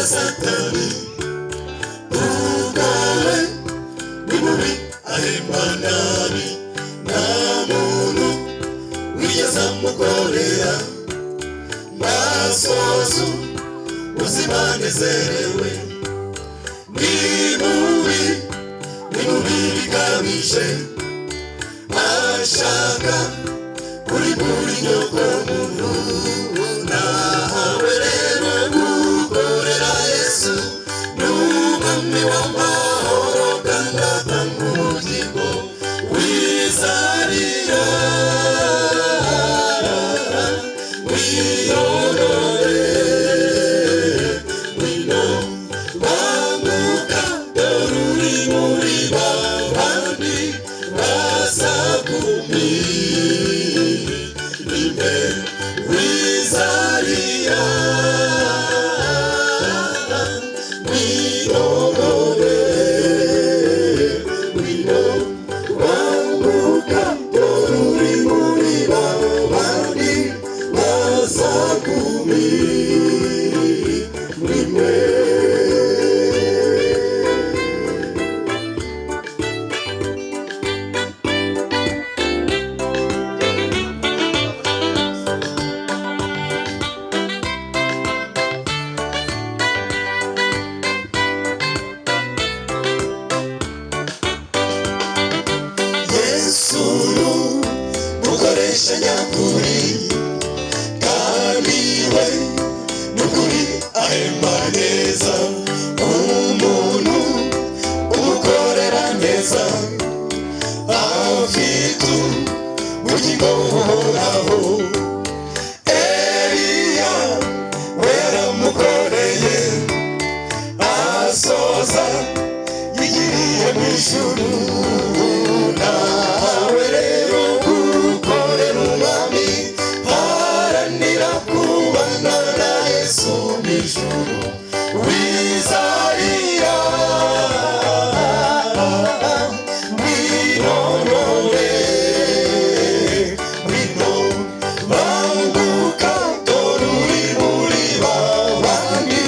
Satani ubwawe ni mubi ahemba nabi nta muntu wigeze amukorera masozo uzibanezerewe ni mubi bikabije ashaka kuri buri nyoko muntu nawe rero gukorera Yesu n'umwami w'amahoro kandi atanga ubugingo wizarira wiyorore wino banguka dore uri muri babandi bazakumira wizarira wiyorore wino banguka dore uri muri babandi bazakumira ukoresha nyakuri kandi we nukuri ahemba neza umuntu umukorera neza afite ubugingo buhoraho Eliya we yaramukoreye asoza yigiriye mu ijuru nawe rero gukorera umwami haranira kubana na Yesu mu ijuru wizarira winorore wino banguka dore uri muri babandi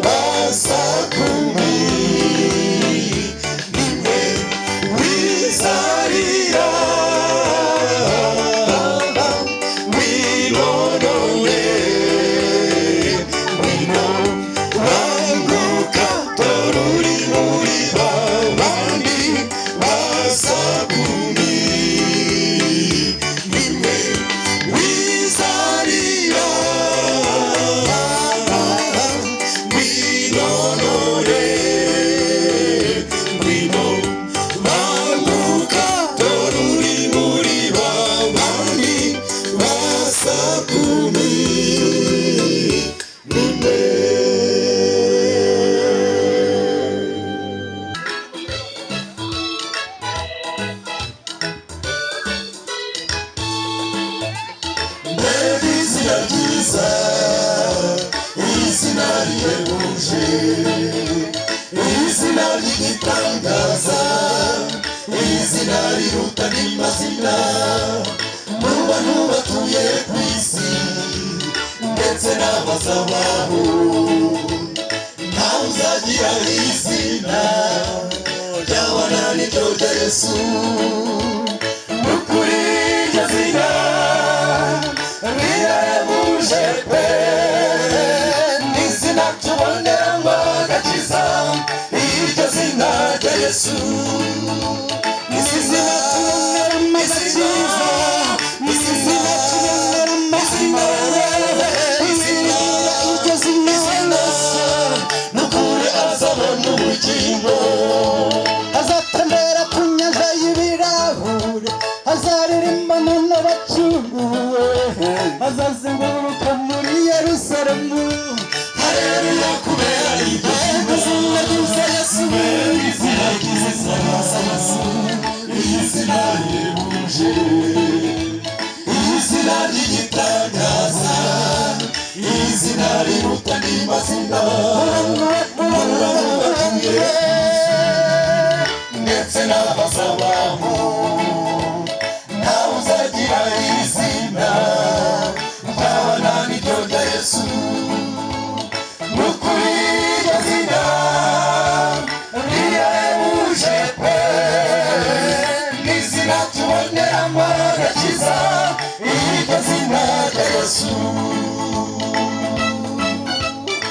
bazakumira wizarira winorore wino banguka dore uri muri babandi bazakumira wizarira winorore wino banguka dore uri muri babandi bazakumira izina ryiza izina rihebuje izina ry'igitangaza izina riruta n'amazina mu bantu batuye ku isi ndetse n'abazabaho ntawe uzagira izina ryabana n'iryo rya Yesu n'ukuri iryo zina rirahebuje pe n'izina tuboneramo agakiza iryo zina rya Yesu n'izina tuboneramo agakiza n'izina tuboneramo agakiza iryo zina n'ukuri azabona ubugingo azatembera ku nyanja y'ibirahure azaririmbana n'abacunguwe azazenguruka muri Yerusalemu haleluya kubera iryo zina ryiza Yesu izina ryiza Yesu izina rihebuje izina ry'igitangaza izina riruta n'amazina ndetse n'abazabaho ntawe uzagira izina ryabana n'iryo rya Yesu n'ukuri Yesu.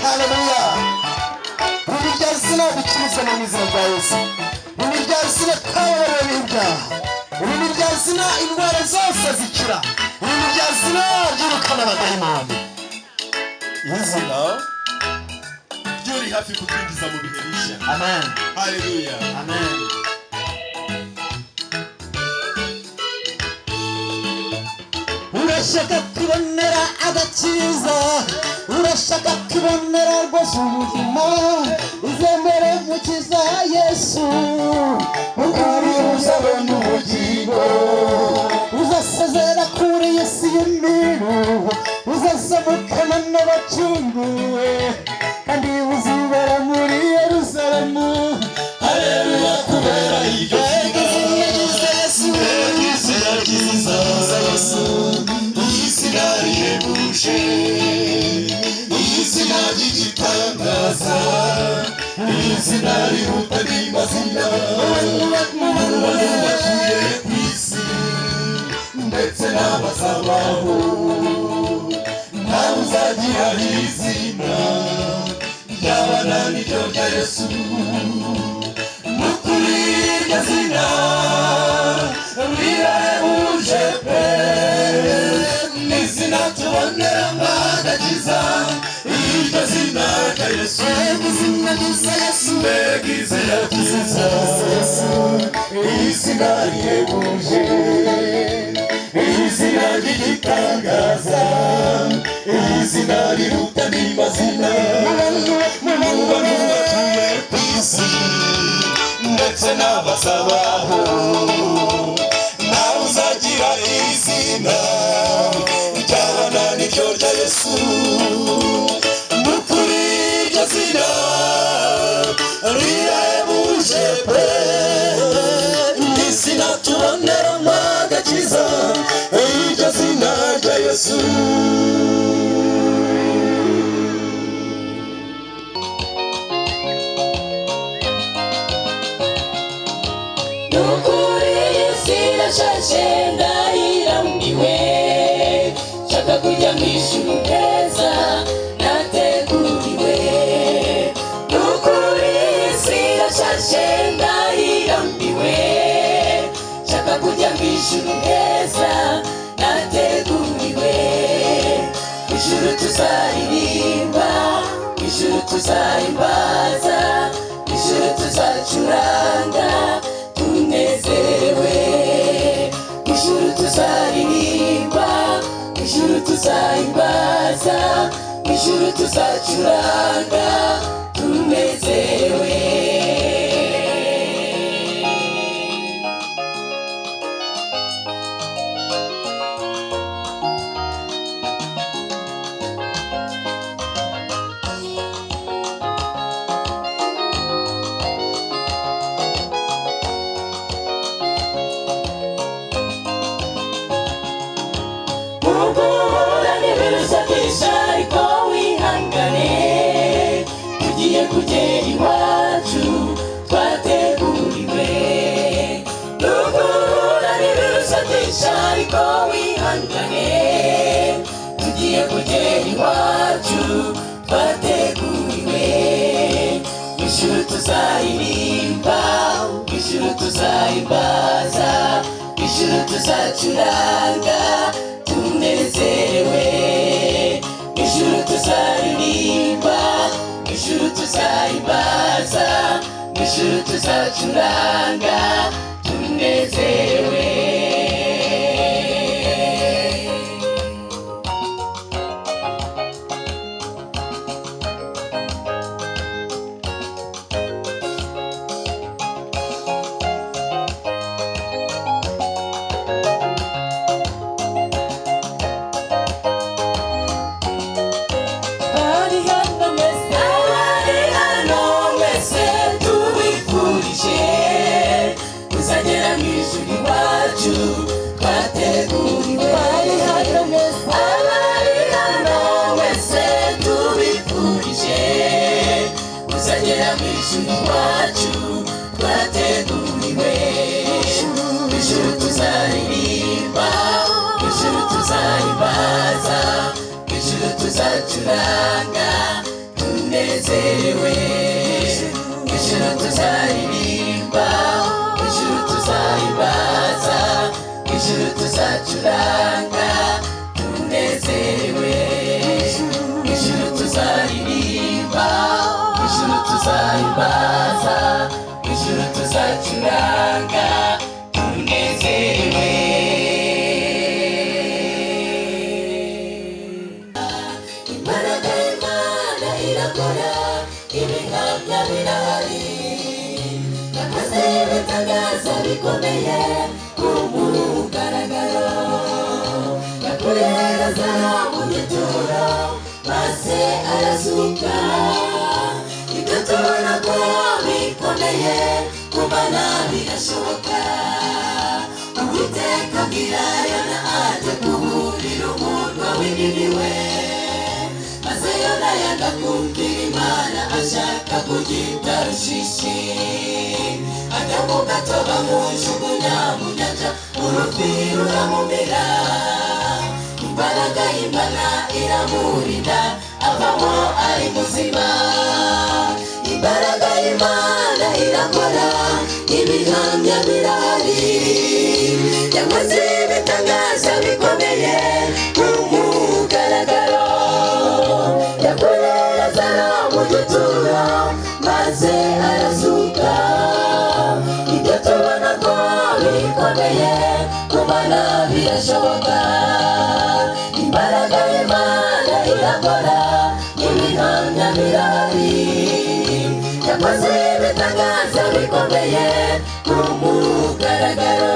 Haleluya. Iri rya zina dukirizwa mu izina rya Yesu. Iri rya zina twababariwe ibyaha. Iri rya zina indwara zose zikira. Iri rya zina ryirukana abadayimoni. Izina ryuri hafi kutwinjiza mu bihe bishya. Amen. Haleluya. Amen. Urashaka kubonera agakiza, urashaka kubonera rwose ubuzima, uzemere mukiza Yesu, ukuri uzabona ubugingo, uzasezera kuri Yesu y'imiru, uzazamukana n'abacunguwe, kandi uzibera muri Yerusalemu. Haleluya kubera iryo izina ryiza Yesu, izina rihebuje, izina ry'igitangaza, izina riruta n'amazina. Abantu batuye ku isi ndetse n'abazabaho, ntawe uzagira izina ryabana n'iryo rya Yesu. Nukuri iryo zina rirahebuje pe, n'izina tuboneramo agakiza, iryo zina rya Yesu. Izina ryiza Yesu, mbega izina ryiza Yesu, izina rihebuje, izina ry'igitangaza, izina riruta n'amazina. Mu bantu batuye ku isi ndetse n'abazabaho, ntawe uzagira izina ryabana n'iryo rya Yesu. Nukuri iryo zina rirahebuje pe, n'izina tuboneramo agakiza, iryo zina rya Yesu. Ndashaje ndayirambiwe, nshaka kujya mu ijuru heza nateguriwe. Nukuri isi irashaje ndayirambiwe, nshaka kujya mu ijuru heza nateguriwe. Ijuru tuzaririmba, ijuru tuzahimbaza, ijuru tuzacuranga tunezerewe. Ijuru tuzaririmba, ijuru tuzahimbaza, ijuru tuzacuranga tunezerewe. Ariko wihangane, tugiye kugera iwacu twateguriwe. Nuguhura n'ibirushatisha ariko wihangane, tugiye kugera iwacu twateguriwe. Ijuru tuzaririmba, ijuru tuzahimbaza, ijuru tuzacuranga tunezerewe. Ijuru tuzaririmba, ijuru tuzahimbaza, ijuru tuzacuranga tunezerewe. Tuzagera mu ijuru iwacu tuzacuranga tunezerewe, ijuru tuzaririmba, ijuru tuzahimbaza, ijuru tuzacuranga tunezerewe. Imbaraga y'Imana irakora, ibihamya birahari, yakoze ibitangaza bikomeye ku mugaragaro, yakuye Lazaro mu gituro maze arazuka, ibyo tubona ko bikomeye ku Mana birashoboka. Uwiteka abwira Yona ajya kuburira umurwa w'Ininiwe, maze Yona yanga kumvira Imana ashaka kugita Tarushishi, ajya mu gato bamujugunya mu nyanja, urufi ruramumira. Imbaraga y'Imana iramurinda avamo ari muzima. Imbaraga y'Imana irakora, ibihamya birahari, yakoze ibitangaza bikomeye ku mugaragaro, yakuye Lazaro mu gituro maze arazuka, ibyo tubona ko bikomeye ku Mana birashoboka. Imbaraga y'Imana irakora, ibihamya birahari, yakoze ibitangaza bikomeye ku mugaragaro,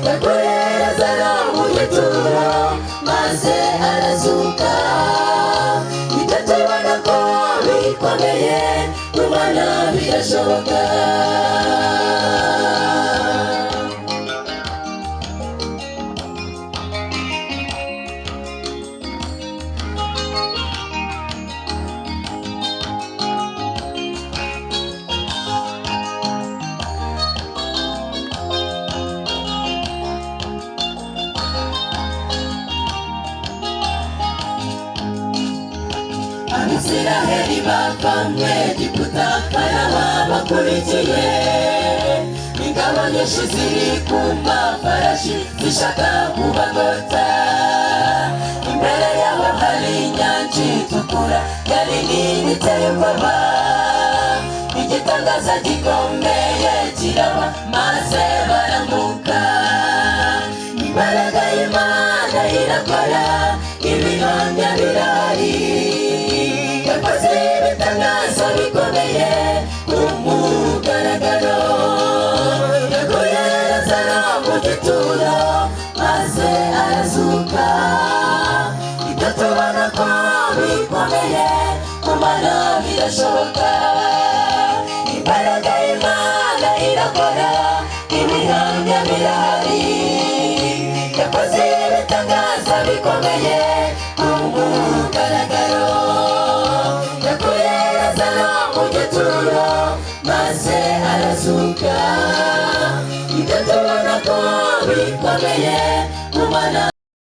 yakuye Lazaro mu gituro maze arazuka, ibyo tubona ko bikomeye ku Mana birashoboka. Abisiraheli bava mu Egiputa, Farawo bakurikiye, ingabo nyinshi ziri ku mafarashi zishaka kubagota. Imbere yabo hari inyanja itukura, yari nini iteye ubwoba, igitangaza gikomeye kiraba maze barambuka. Imbaraga y'Imana irakora, ibihamya birahari, yakoze ibitangaza bikomeye ku mugaragaro, yakuye Lazaro mu gituro maze arazuka, ibyo tubona ko bikomeye ku Mana birashoboka.